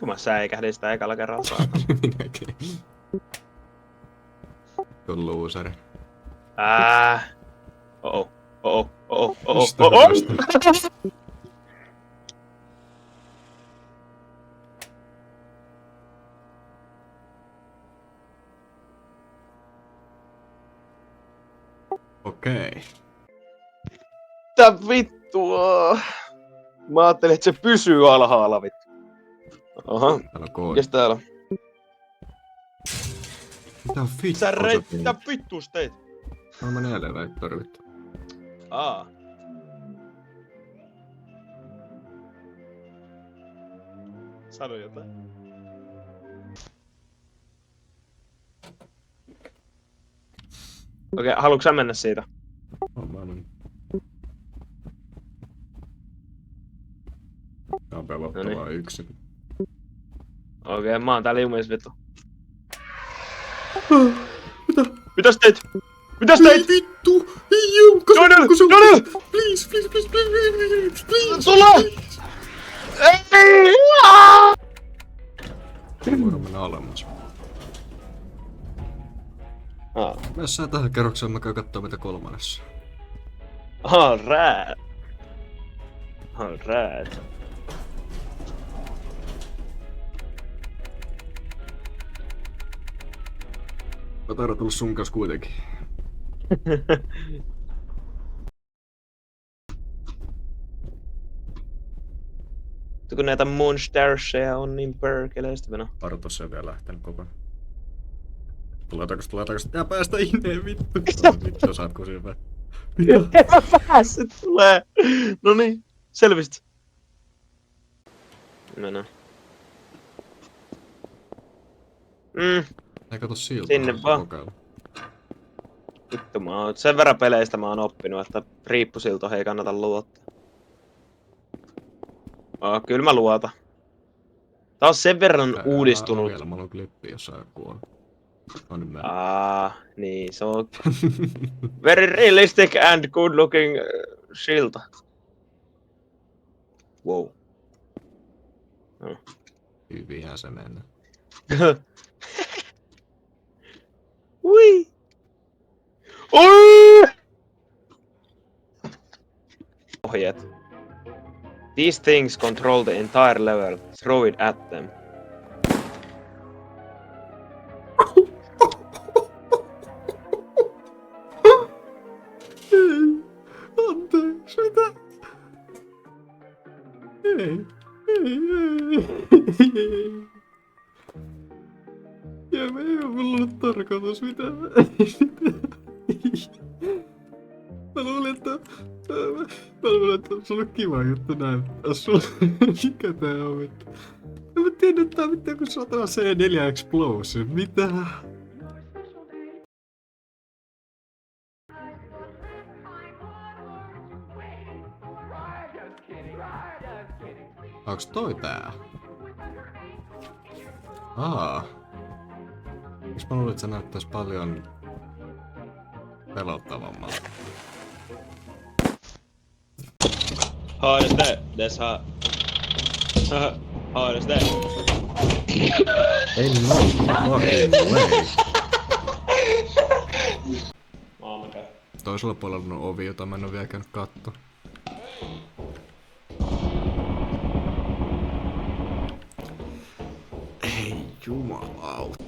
Mä säikähdin sitä ekalla kerralla saatana. Minäkin. On looseri. Oh. Okei. Mitä vittua? Mä ajattelin, että se pysyy alhaalla vittu. Aha. Täällä on koodi. Mikäs täällä on? Mitä vittu? Mitä vittuus teit? No menee elevaattori vittu. Sano jotain. Okei, haluatko sä mennä siitä? Mä annan. Tää on pelottavaa yksin. Okei, mä oon täällä jumis vittu. Mitä? Mitäs teit? Mitäs teit? Vittu! Ei Jukka! Daniel! Please! Tule! Ei! Voidaan mennä alemmas. Mene sä tähän kerrokseen, mä käyn kattoo mitä kolmannessa. Alright. Mä taidan tulla sun kanssa kuitenkin. Kun näitä monsterseja on niin perkeleesti mennä. Paro tossa ei vielä lähtenyt kokonaan. Tulee takas. Tää päästä ineen vittu. Vittu saatko siinä päin. En mä päässyt tulee. Noniin, selvisit. Mennään. Ei kato siltä. Sinne vaan. Kokeilla. Vittu, sen verran peleistä mä oon oppinut, että riippusiltoihin ei kannata luottaa. Kyllä mä luotan. Tää on sen verran uudistunut. Vielä mulla on klippi, jos sä kuolet. No niin Niin, se on very realistic and good looking silta. Wow. Hyvinhän se mennä. Ui! Oi! Ohjeet. These things control the entire level. Throw it at them. Anteeksi, mitä? Ei. Ja me ei oo mulla ollut tarkoitus mitään. Mä luulen, että se on kiva juttu näyttää sulle. Mikä tää on vittu? En mä tiedä, että tää on mitään kuin satana C4 Explosion. Mitä? Onks toi tää? Miks mä luulin, että se näyttäis paljon pelottavammalta? Hard as that. That's hot. Hard as that. Ei no fucking way. Toisella puolella on ovi, jota mä en oo vielä käynyt kattoo. Ei jumalauta.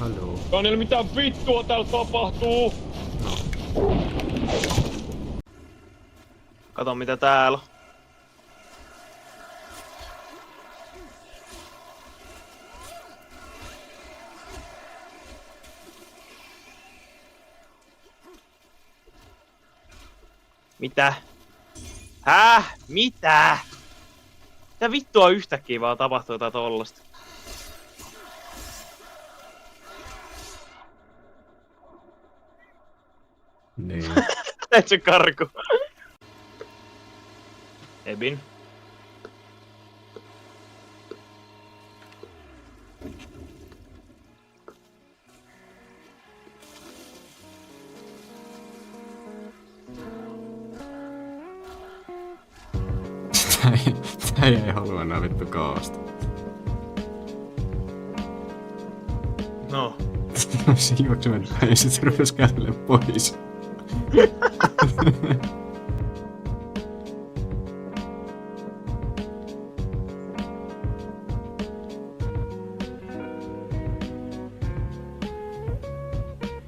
Haloo. Daniel, mitä vittua täällä tapahtuu? No. Kato mitä täällä on. Mitä? Häh? Mitä? Mitä vittua yhtäkkiä vaan tapahtuu jotain tollasta? Niin. Näet se karku. Ebin. Tää ei halua enää vittu kaaosta. No. Se juoksemaan päin ja sit se rupes kävelemään pois.